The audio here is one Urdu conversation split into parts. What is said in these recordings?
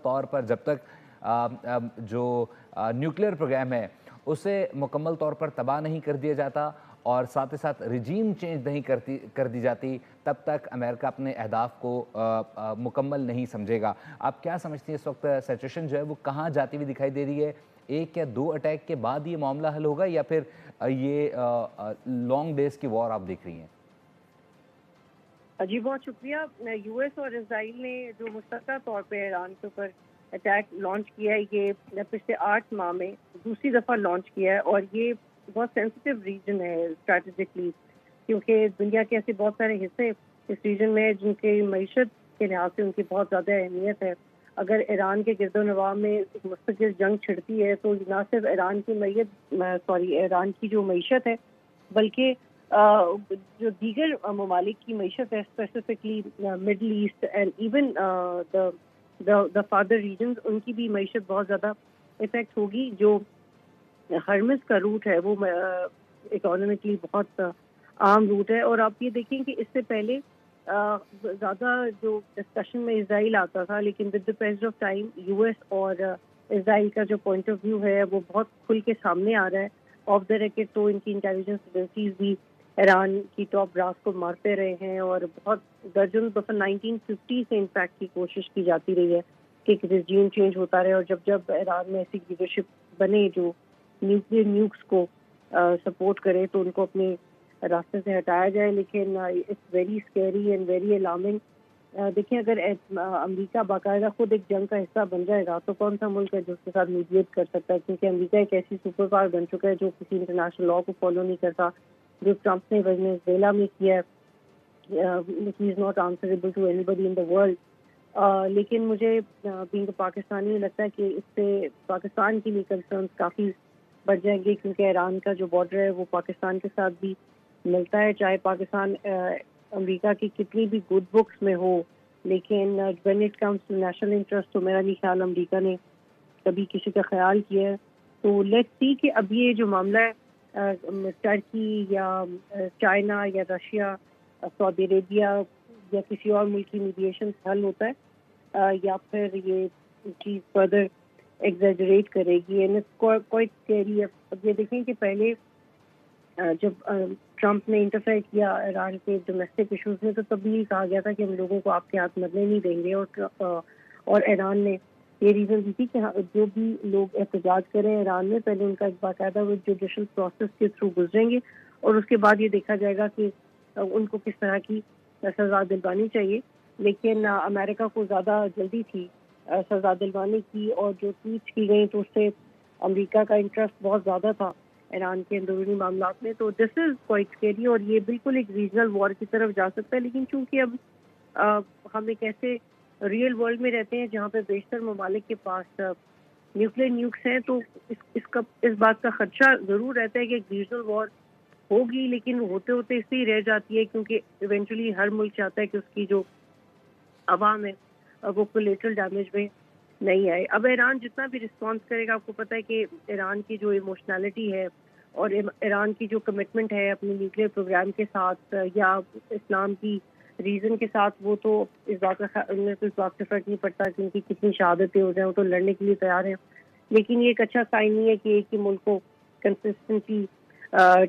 طور پر جب تک جو نیوکلیئر پروگرام ہے اسے مکمل طور پر تباہ نہیں کر دیا جاتا اور ساتھ ہی ساتھ رجیم چینج نہیں کر دی جاتی، تب تک امریکہ اپنے اہداف کو مکمل نہیں سمجھے گا۔ آپ کیا سمجھتی ہیں اس وقت سچویشن جو ہے وہ کہاں جاتی ہوئی دکھائی دے رہی ہے؟ ایک یا دو اٹیک کے بعد یہ معاملہ حل ہوگا یا پھر یہ لانگ ڈیز کی وار آپ دیکھ رہی ہیں؟ جی بہت شکریہ۔ یو ایس اور اسرائیل نے جو مشترکہ طور پہ ایران کے اوپر اٹیک لانچ کیا ہے، یہ پچھلے 8 ماہ میں دوسری دفعہ لانچ کیا ہے، اور یہ بہت سینسٹیو ریجن ہے اسٹریٹجکلی، کیونکہ دنیا کے ایسے بہت سارے حصے اس ریجن میں ہیں جن کی معیشت کے لحاظ سے ان کی بہت زیادہ اہمیت ہے۔ اگر ایران کے گرد و نواح میں ایک مستقل جنگ چھڑتی ہے تو نہ صرف ایران کی جو معیشت ہے، بلکہ جو دیگر ممالک کی معیشت ہے، specifically middle east and even the further regions, ان کی بھی معیشت بہت زیادہ افیکٹ ہوگی۔ جو ہرمز کا روٹ ہے وہ اکانومکلی بہت عام روٹ ہے، اور آپ یہ دیکھیں کہ اس سے پہلے زیادہ جو ڈسکشن میں اسرائیل آتا تھا، لیکن with the pace of time US ایس اور اسرائیل کا جو پوائنٹ آف ویو ہے وہ بہت کھل کے سامنے آ رہا ہے۔ آف دا ریکٹ تو ان کی انٹیلیجنس ایجنسیز بھی ایران کی ٹاپ براس کو مارتے رہے ہیں، اور بہت درجن دفعہ 1950 سے انفیکٹ کی کوشش کی جاتی رہی ہے کہ ایک رجیم چینج ہوتا رہے، اور جب ایران میں ایسی لیڈرشپ بنے جو نیوکلیئر نیوکس کو سپورٹ کرے تو ان کو اپنے راستے سے ہٹایا جائے۔ لیکن it's very scary and very alarming. دیکھیں، اگر امریکہ باقاعدہ خود ایک جنگ کا حصہ بن جائے گا تو کون سا ملک ہے جو اس کے ساتھ میڈیٹ کر سکتا ہے؟ کیونکہ امریکہ ایک ایسی سپر پاور بن چکا ہے جو کسی انٹرنیشنل لا کو فالو نہیں کرتا، جو ٹرمپ نے وینزویلا میں کیا ہے، he is not answerable to anybody in the world. لیکن مجھے بینگ پاکستانی لگتا ہے کہ اس سے پاکستان کی بھی کنسرنس کافی بڑھ جائیں گے، کیونکہ ایران کا جو بارڈر ہے وہ پاکستان کے ساتھ بھی ملتا ہے، چاہے پاکستان امریکہ کی کتنی بھی گڈ بکس میں ہو، لیکن when it comes to national interest تو میرا نہیں خیال امریکہ نے کبھی کسی کا خیال کیا ہے۔ تو لیٹس سی کہ اب یہ جو معاملہ ہے ٹرکی یا چائنا یا رشیا، سعودی عربیہ یا کسی اور ملک کی میڈیشن سے حل ہوتا ہے، یا پھر یہ چیز فردر ایگزیجریٹ کرے گی، کوئی اسکیری ہے۔ اب یہ دیکھیں کہ پہلے جب ٹرمپ نے انٹرفیئر کیا ایران کے ڈومیسٹک ایشوز میں تو تب بھی کہا گیا تھا کہ ہم لوگوں کو آپ کے ہاتھ مرنے نہیں دیں گے، اور ایران نے یہ ریزن دی تھی کہ جو بھی لوگ احتجاج کریں ایران میں، پہلے ان کا ایک باقاعدہ وہ جوڈیشل پروسیس کے تھرو گزریں گے، اور اس کے بعد یہ دیکھا جائے گا کہ ان کو کس طرح کی سزا دلوانی چاہیے۔ لیکن امریکہ کو زیادہ جلدی تھی سزا دلوانے کی، اور جو ٹویٹس کی گئی تو اس سے امریکہ کا انٹرسٹ بہت زیادہ تھا ایران کے اندرونی معاملات میں۔ تو دس از کوائٹ اسکیری، اور یہ بالکل ایک ریجنل وار کی طرف جا سکتا ہے۔ لیکن چونکہ اب ہم ایک ایسے ریئل ورلڈ میں رہتے ہیں جہاں پہ بیشتر ممالک کے پاس نیوکلیئر نیوکس ہیں، تو اس بات کا خدشہ ضرور رہتا ہے کہ ایک ریجنل وار ہوگی، لیکن ہوتے ہوتے اس سے ہی رہ جاتی ہے، کیونکہ ایونچولی ہر ملک چاہتا ہے کہ اس کی جو عوام ہے وہ کولیٹرل ڈیمیج میں نہیں آئے۔ اب ایران جتنا بھی رسپانس کرے گا، آپ کو پتہ ہے کہ ایران کی جو ایموشنالٹی ہے اور ایران کی جو کمٹمنٹ ہے اپنے نیوکلیئر پروگرام کے ساتھ یا اسلام کی ریزن کے ساتھ، وہ تو اس بات سے فرق نہیں پڑتا کہ ان کی کتنی شہادتیں ہو جائیں، وہ تو لڑنے کے لیے تیار ہیں۔ لیکن یہ ایک اچھا سائن نہیں ہے کہ ایک ہی ملک کو کنسسٹنٹلی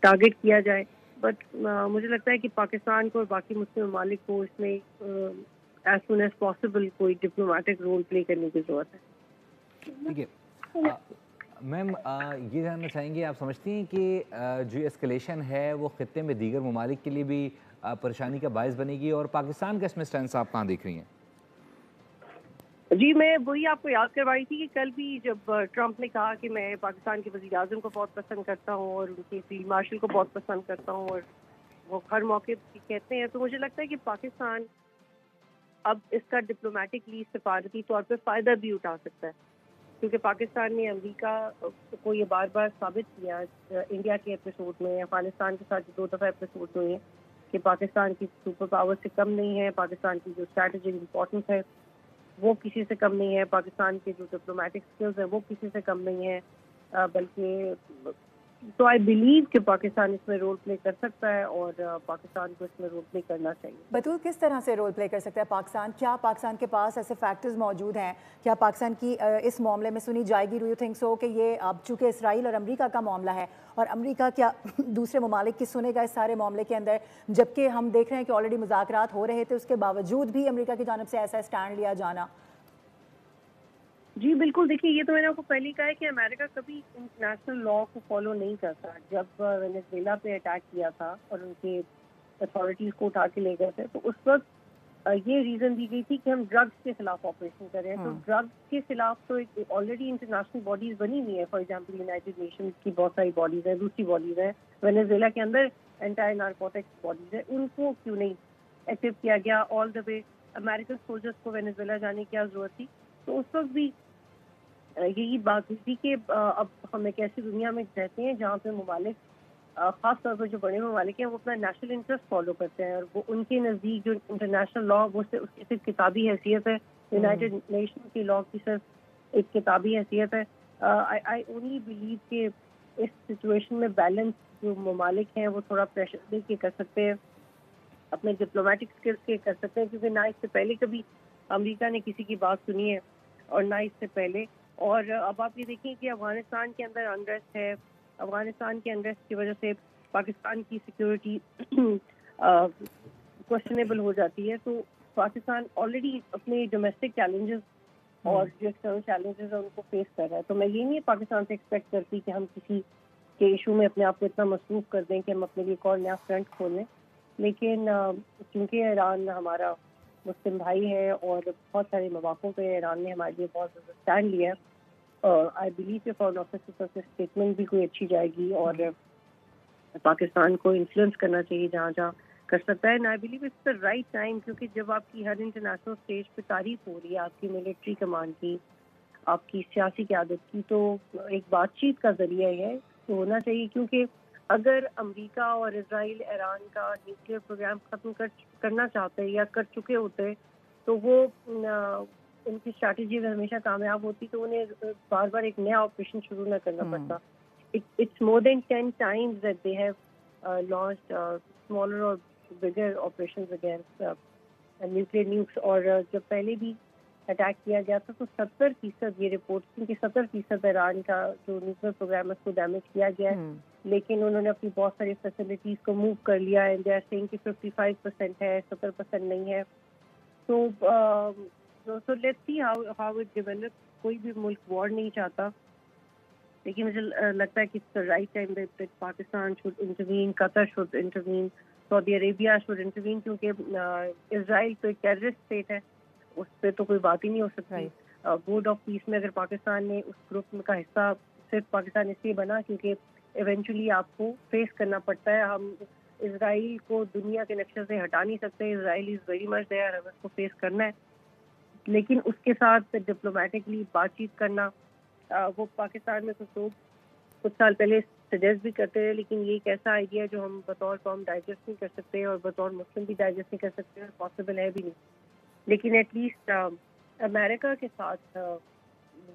ٹارگٹ کیا جائے، بٹ مجھے لگتا ہے کہ پاکستان کو اور باقی مسلم ممالک کو اس میں ایز سون ایز پاسبل کوئی ڈپلومیٹک رول پلے کرنے کی ضرورت ہے۔ ٹھیک ہے میم، یہ جاننا چاہیں گے، آپ سمجھتی ہیں کہ جو اسکلیشن ہے وہ خطے میں دیگر ممالک کے لیے بھی پریشانی کا باعث بنے گی، اور پاکستان کا اس میں سٹینس آپ کہاں دیکھ رہی ہیں؟ جی، میں وہی آپ کو یاد کروائی تھی کہ کل بھی جب ٹرمپ نے کہا کہ میں پاکستان کے وزیر اعظم کو بہت پسند کرتا ہوں اور ان کے فیلڈ مارشل کو بہت پسند کرتا ہوں، اور وہ ہر موقع پہ کہتے ہیں، تو مجھے لگتا ہے کہ پاکستان اب اس کا ڈپلومیٹکلی سفارتی طور پہ فائدہ بھی اٹھا سکتا ہے، کیونکہ پاکستان نے امریکہ کو یہ بار بار ثابت کیا انڈیا کے ایپیسوڈ میں، افغانستان کے ساتھ 2 دفعہ ایپیسوڈ ہوئے ہیں کہ پاکستان کی سپر پاور سے کم نہیں ہے، پاکستان کی جو اسٹریٹجک امپورٹنس ہے وہ کسی سے کم نہیں ہے، پاکستان کے جو ڈپلومیٹک سکلز ہیں وہ کسی سے کم نہیں ہے، بلکہ تو آئی بلیو کہ پاکستان اس میں رول پلے کر سکتا ہے اور پاکستان کو اس میں رول پلے کرنا چاہیے. بطول کس طرح سے رول پلے کر سکتا ہے پاکستان؟ کیا پاکستان کے پاس ایسے فیکٹرز موجود ہیں؟ کیا پاکستان کی اس معاملے میں سنی جائے گی؟ ڈو یو تھنک سو کہ یہ اب چونکہ اسرائیل اور امریکہ کا معاملہ ہے اور امریکہ کیا دوسرے ممالک کی سنے گا اس سارے معاملے کے اندر، جبکہ ہم دیکھ رہے ہیں کہ آلریڈی مذاکرات ہو رہے تھے، اس کے باوجود بھی امریکہ کی جانب سے ایسا اسٹینڈ لیا جانا؟ جی بالکل، دیکھیے یہ تو میں نے آپ کو پہلے کہا ہے کہ امریکہ کبھی انٹرنیشنل لا کو فالو نہیں کرتا. جب وینزویلا پہ اٹیک کیا تھا اور ان کے اتھارٹیز کو اٹھا کے لے گئے تھے تو اس وقت یہ ریزن دی گئی تھی کہ ہم ڈرگس کے خلاف آپریشن کر رہے ہیں. تو ڈرگس کے خلاف تو آلریڈی انٹرنیشنل باڈیز بنی ہوئی ہیں. فار ایگزامپل یونائٹیڈ نیشنز کی بہت ساری باڈیز ہیں، دوسری باڈیز ہیں. وینزویلا کے اندر اینٹی نارکوٹکس باڈیز ہیں، ان کو کیوں نہیں ایکٹیو کیا گیا؟ آل دا وے امریکن سولجرس کو وینزویلا جانے کی کیا ضرورت تھی؟ تو اس وقت بھی یہی بات ہوئی تھی کہ اب ہم ایک ایسی دنیا میں رہتے ہیں جہاں پہ ممالک، خاص طور پر جو بڑے ممالک ہیں، وہ اپنا نیشنل انٹرسٹ فالو کرتے ہیں اور وہ ان کے نزدیک جو انٹرنیشنل لا وہ اس کی صرف کتابی حیثیت ہے. یونائٹیڈ نیشن کی لا کی صرف ایک کتابی حیثیت ہے. آئی اونلی بلیو کہ اس سچویشن میں بیلنس جو ممالک ہیں وہ تھوڑا پریشر دے کے کر سکتے ہیں، اپنے ڈپلومیٹک اسکلس کے کر سکتے ہیں، کیونکہ نہ اس سے پہلے کبھی امریکہ نے کسی کی بات سنی ہے اور نہ اس سے پہلے. اور اب آپ یہ دیکھیں کہ افغانستان کے اندر انریسٹ ہے. افغانستان کے انریسٹ کی وجہ سے پاکستان کی سیکورٹی کوشچنیبل ہو جاتی ہے. تو پاکستان آلریڈی اپنے ڈومیسٹک چیلنجز اور جو ایکسٹرنل چیلنجز ہیں ان کو فیس کر رہا ہے. تو میں یہ نہیں پاکستان سے ایکسپیکٹ کرتی کہ ہم کسی کے ایشو میں اپنے آپ کو اتنا مصروف کر دیں کہ ہم اپنے لیے ایک اور نیا فرنٹ کھول لیں. لیکن چونکہ ایران ہمارا مسلم بھائی ہے اور بہت سارے مواقعوں پہ ایران نے ہمارے لیے بہت زیادہ اسٹینڈ لیا ہے، آئی بلیو کہ فارن آفس کی طرف سے اسٹیٹمنٹ بھی کوئی اچھی جائے گی اور پاکستان کو انفلوئنس کرنا چاہیے جہاں جہاں کر سکتا ہے. I believe it's the right time, کیونکہ جب آپ کی ہر انٹرنیشنل اسٹیج پہ تعریف ہو رہی ہے آپ کی ملٹری کمانڈ کی، آپ کی سیاسی قیادت کی، تو ایک بات چیت کا ذریعہ ہے تو ہونا چاہیے. کیونکہ اگر امریکہ اور اسرائیل ایران کا نیوکلیئر پروگرام ختم کرنا چاہتے یا کر چکے ہوتے تو وہ ان کی اسٹریٹجی ہمیشہ کامیاب ہوتی، تو انہیں بار بار ایک نیا آپریشن شروع نہ کرنا پڑتا. It's more than 10 times that they have launched smaller or bigger operations against nuclear nukes. اور جب پہلے بھی اٹیک کیا گیا تھا تو 70% یہ رپورٹ تھی کہ 70% ایران کا جو نیوکلیئر پروگرام ہے اس کو ڈیمیج کیا گیا ہے، لیکن انہوں نے اپنی بہت ساری فیسلٹیز کو موو کر لیا ہے. دے آر سیئنگ کہ 55% ہے، 70% نہیں ہے. So let's see how it develops. کوئی بھی ملک وار نہیں چاہتا، لیکن مجھے لگتا ہے کہ it's the right time that Pakistan should intervene, Qatar should intervene, Saudi Arabia should intervene، کیونکہ اسرائیل تو ایک ٹیررسٹ اسٹیٹ ہے، اس پہ تو کوئی بات ہی نہیں ہو سکتی. بورڈ آف پیس میں اگر پاکستان نے اس گروپ کا حصہ صرف پاکستان اس لیے بنا کیونکہ ایونچولی آپ کو فیس کرنا پڑتا ہے. ہم اسرائیل کو دنیا کے نقشے سے ہٹا نہیں سکتے. اسرائیل از ویری مچ دیئر، ہمیں اس کو فیس کرنا ہے، لیکن اس کے ساتھ ڈپلومیٹکلی بات چیت کرنا وہ پاکستان میں کچھ لوگ کچھ سال پہلے سجیسٹ بھی کرتے رہے، لیکن یہ ایک ایسا آئیڈیا جو ہم بطور قوم ڈائجسٹ نہیں کر سکتے اور بطور مسلم بھی ڈائجسٹ نہیں کر سکتے اور پاسبل ہے بھی نہیں. لیکن ایٹ لیسٹ امریکہ کے ساتھ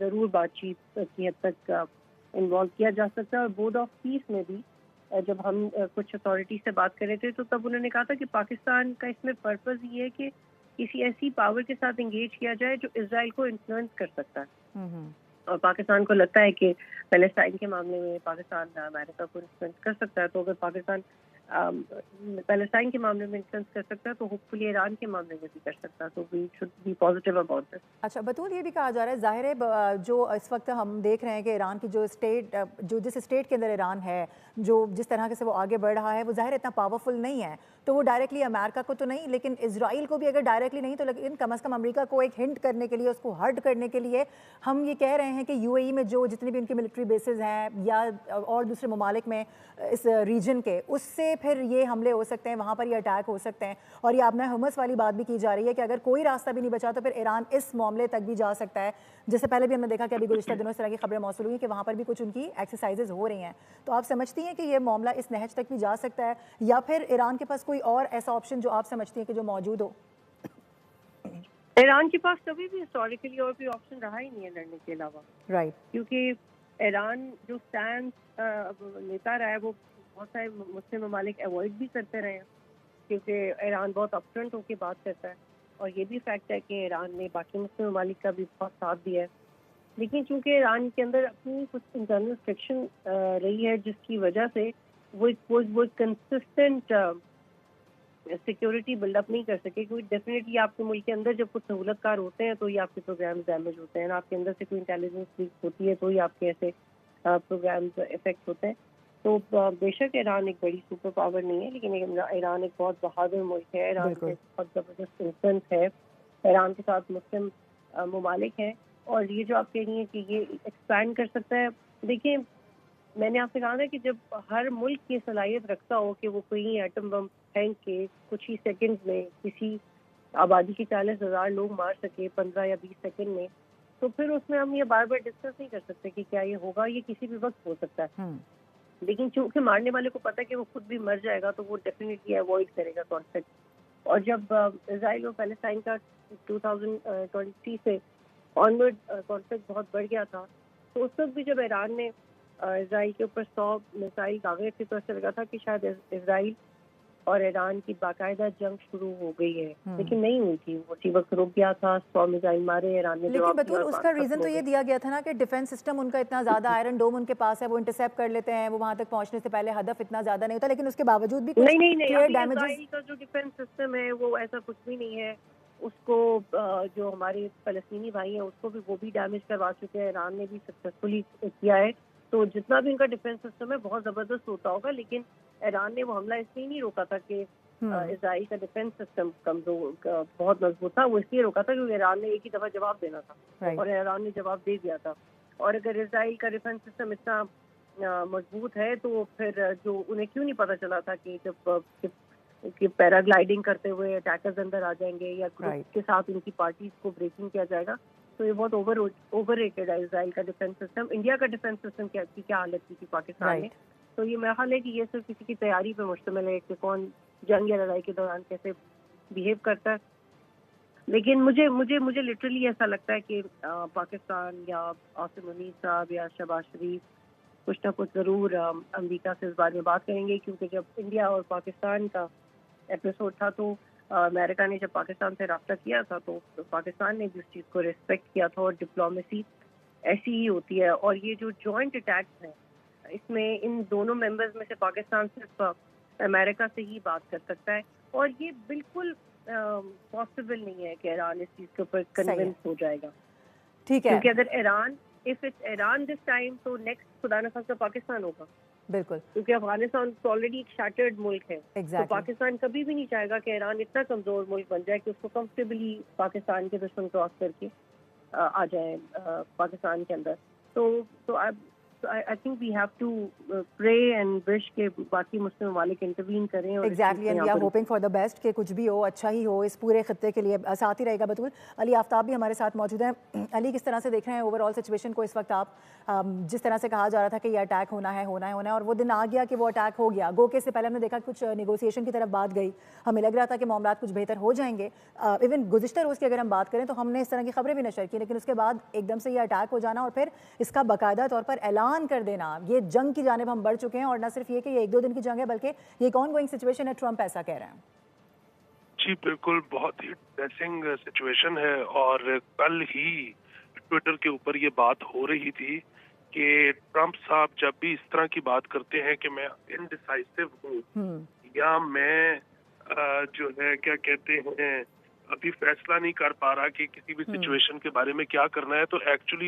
ضرور بات چیت کی حد تک انوالو کیا جا سکتا ہے. اور بورڈ آف پیس میں بھی جب ہم کچھ اتھارٹی سے بات کر رہے تھے تو تب انہوں نے کہا تھا کہ پاکستان کا اس میں پرپز یہ ہے کہ کسی ایسی پاور کے ساتھ انگیج کیا جائے جو اسرائیل کو انفلوئنس کر سکتا ہے. اور پاکستان کو لگتا ہے کہ پیلسٹائن کے معاملے میں پاکستان امریکہ کو انفلوئنس کر سکتا ہے. تو اگر پاکستان پیلسٹائن کے معاملے میں انفلوئنس کر سکتا ہے تو ہوپ فلی ایران کے معاملے میں بھی کر سکتا ہے. تو we should be positive about this. اچھا بطول، یہ بھی کہا جا رہا ہے، ظاہر ہے جو اس وقت ہم دیکھ رہے ہیں کہ ایران کی جو جس اسٹیٹ کے اندر ایران ہے، جو جس طرح سے وہ آگے بڑھ رہا ہے، وہ ظاہر اتنا پاورفل نہیں ہے. تو وہ ڈائریکٹلی امریکہ کو تو نہیں، لیکن اسرائیل کو بھی اگر ڈائریکٹلی نہیں تو لیکن کم از کم امریکہ کو ایک ہنٹ کرنے کے لیے، اس کو ہرٹ کرنے کے لیے ہم یہ کہہ رہے ہیں کہ یو اے ای میں جو جتنی بھی ان کی ملٹری بیسز ہیں یا اور دوسرے ممالک میں اس ریجن کے، اس سے پھر یہ حملے ہو سکتے ہیں، وہاں پر یہ اٹیک ہو سکتے ہیں. اور یہ اپنا حماس والی بات بھی کی جا رہی ہے کہ اگر کوئی راستہ بھی نہیں بچا تو پھر ایران اس معاملے تک بھی جا سکتا ہے. جس سے پہلے بھی ہم نے دیکھا کہ ابھی گزشتہ دنوں اس طرح کی خبریں موصول ہوئی ہیں کہ وہاں پر بھی کچھ ان کی ایکسرسائزز ہو رہی ہیں. تو آپ سمجھتی ہیں کہ یہ معاملہ اس نہج تک بھی جا سکتا ہے یا پھر ایران کے پاس کوئی اور ایسا آپشن جو آپ سمجھتی ہیں کہ جو موجود ہو؟ ایران کے پاس کبھی بھی ہسٹوریکلی اور کوئی آپشن رہا ہی نہیں ہے لڑنے کے علاوہ. رائٹ. کیونکہ ایران جو سٹینڈ لیتا رہا ہے وہ بہت سارے مسلم ممالک اوائڈ بھی کرتے رہے ہیں، کیونکہ ایران بہت اپ فرنٹ ہو کے بات کرتا ہے، اور یہ بھی فیکٹ ہے کہ ایران نے باقی مسلم ممالک کا بھی بہت ساتھ دیا ہے. لیکن چونکہ ایران کے اندر اپنی کچھ انٹرنل فرکشن رہی ہے، جس کی وجہ سے وہ کنسسٹنٹ سیکورٹی بلڈ اپ نہیں کر سکے، کیونکہ ڈیفینیٹلی آپ کے ملک کے اندر جب کچھ سہولت کار ہوتے ہیں تو یہ آپ کے پروگرامز ڈیمیج ہوتے ہیں، آپ کے اندر سے کوئی انٹیلیجنس لیک ہوتی ہے تو یہ آپ کے ایسے پروگرامز افیکٹ ہوتے ہیں. تو بے شک ایران ایک بڑی سپر پاور نہیں ہے، لیکن ایران ایک بہت بہادر ملک ہے، ایران کے بہت زبردست انفلوئنس ہے، ایران کے ساتھ مسلم ممالک ہیں، اور یہ جو آپ کہہ رہی ہیں کہ یہ ایکسپینڈ کر سکتا ہے. دیکھیں میں نے آپ سے کہا تھا کہ جب ہر ملک یہ صلاحیت رکھتا ہو کہ وہ کوئی ایٹم بم پھینک کے کچھ ہی سیکنڈ میں کسی آبادی کے 40,000 لوگ مار سکے 15 یا 20 سیکنڈ میں، تو پھر اس میں ہم یہ بار بار ڈسکس نہیں کر سکتے کہ کیا یہ ہوگا. یہ کسی بھی وقت ہو سکتا ہے، لیکن چونکہ مارنے والے کو پتہ ہے کہ وہ خود بھی مر جائے گا تو وہ ڈیفینیٹلی اوائڈ کرے گا کانفلکٹ. اور جب اسرائیل اور فلسطین کا 2023 سے آنورڈ کانفلکٹ بہت بڑھ گیا تھا، تو اس وقت بھی جب ایران نے اسرائیل کے اوپر 100 میزائل داغے تھے تو ایسا لگا تھا کہ شاید اسرائیل اور ایران کی باقاعدہ جنگ شروع ہو گئی ہے، لیکن نہیں ہوئی تھی. وہ اسی وقت رک گیا تھا، 100 میزائل مارے ایران نے. لیکن بطول اس کا ریزن تو یہ دیا گیا تھا نا کہ ڈیفینس سسٹم ان کا اتنا زیادہ آئرن ڈوم ان کے پاس ہے، وہ انٹرسیپٹ کر لیتے ہیں، وہ وہاں تک پہنچنے سے پہلے ہدف اتنا زیادہ نہیں ہوتا، لیکن اس کے باوجود بھی کچھ کلیئر ڈیمیجز. اسرائیل کا جو ڈیفینس سسٹم ہے وہ ایسا کچھ بھی نہیں ہے. اس کو جو ہمارے فلسطینی بھائی ہیں اس کو بھی وہ بھی ڈیمیج کروا چکے ہیں، ایران نے بھی سکسیسفلی کیا ہے. تو جتنا بھی ان کا ڈیفینس سسٹم ہے بہت زبردست ہوتا ہوگا، لیکن ایران نے وہ حملہ اس لیے نہیں روکا تھا کہ اسرائیل کا ڈیفینس سسٹم کمزور بہت مضبوط تھا، وہ اس لیے روکا تھا کیونکہ ایران نے ایک ہی دفعہ جواب دینا تھا، اور ایران نے جواب دے دیا تھا. اور اگر اسرائیل کا ڈیفینس سسٹم اتنا مضبوط ہے تو پھر جو انہیں کیوں نہیں پتا چلا تھا کہ جب پیرا گلائڈنگ کرتے ہوئے اٹیکرز اندر آ جائیں گے یا گروپ کے ساتھ ان کی پارٹیز کو بریکنگ کیا جائے گا. تو یہ بہت اوور ریٹڈ ہے اسرائیل کا ڈیفینس سسٹم. انڈیا کا ڈیفینس سسٹم کی کیا حالت کی تھی پاکستان میں، تو یہ میرا خیال ہے کہ یہ صرف کسی کی تیاری پہ مشتمل ہے کہ کون جنگ یا لڑائی کے دوران کیسے بیہیو کرتا ہے. لیکن مجھے لٹرلی ایسا لگتا ہے کہ پاکستان یا عاصم منیر صاحب یا شہباز شریف کچھ نہ کچھ ضرور امریکہ سے اس بارے میں بات کریں گے، کیونکہ جب انڈیا اور پاکستان کا ایپیسوڈ تھا تو امریکہ نے جب پاکستان سے رابطہ کیا تھا تو پاکستان نے بھی اس چیز کو ریسپیکٹ کیا تھا، اور ڈپلومیسی ایسی ہی ہوتی ہے. اور یہ جو جوائنٹ اٹیکس ہیں اس میں ان دونوں ممبرز میں سے پاکستان صرف امریکہ سے ہی بات کر سکتا ہے، اور یہ بالکل پاسبل نہیں ہے کہ ایران اس چیز کے اوپر کنونس ہو جائے گا. ٹھیک ہے، کیونکہ اگر ایران دس ٹائم تو نیکسٹ خدا نہ خواستہ پاکستان ہوگا. بالکل، کیونکہ افغانستان تو آلریڈی ایک شیٹرڈ ملک ہے، تو پاکستان کبھی بھی نہیں چاہے گا کہ ایران اتنا کمزور ملک بن جائے کہ اس کو کمفرٹیبلی پاکستان کے دشمن کراس کر کے آ جائیں پاکستان کے اندر. تو I think we have to pray and wish کہ باقی مسلم ممالک انٹروین کریں. Exactly, and we are hoping for the best کہ کچھ بھی ہو اچھا ہی ہو اس پورے خطے کے لیے. ساتھ ہی رہے گا بطول. علی آفتاب بھی ہمارے ساتھ موجود ہیں. علی، کس طرح سے دیکھ رہے ہیں اوور آل سچویشن کو اس وقت آپ؟ جس طرح سے کہا جا رہا تھا کہ یہ اٹیک ہونا ہے اور وہ دن آ گیا کہ وہ اٹیک ہو گیا. گو کہ اس سے پہلے ہم نے دیکھا کچھ نیگوسیشن کی طرف بات گئی، ہمیں لگ رہا تھا کہ معاملات کچھ بہتر ہو جائیں گے. ایون گزشتہ روز کی اگر ہم بات کریں تو ہم نے اس طرح کی خبریں بھی نشر کی، لیکن اس کے بعد ایک دم سے یہ اٹیک ہو جانا اور پھر اس کا باقاعدہ طور پر اعلان کر دینا. یہ جنگ کی جانب ہم بڑھ چکے ہیں، اور نہ صرف یہ کہ یہ 1-2 دن کی جنگ ہے بلکہ یہ ایک آن گوئنگ سچویشن ہے. ٹرمپ ایسا کہہ رہے ہیں. جی بالکل، بہت ہی ڈپریسنگ سچویشن ہے. اور کل ہی ٹویٹر کے اوپر یہ بات ہو رہی تھی کہ ٹرمپ صاحب جب بھی اس طرح کی بات کرتے ہیں کہ میں انڈیسائسو ہوں یا میں جو ہے کیا کہتے ہیں ابھی فیصلہ نہیں کر پا رہا کہ کسی بھی سچویشن کے بارے میں کیا کرنا ہے، تو ایکچولی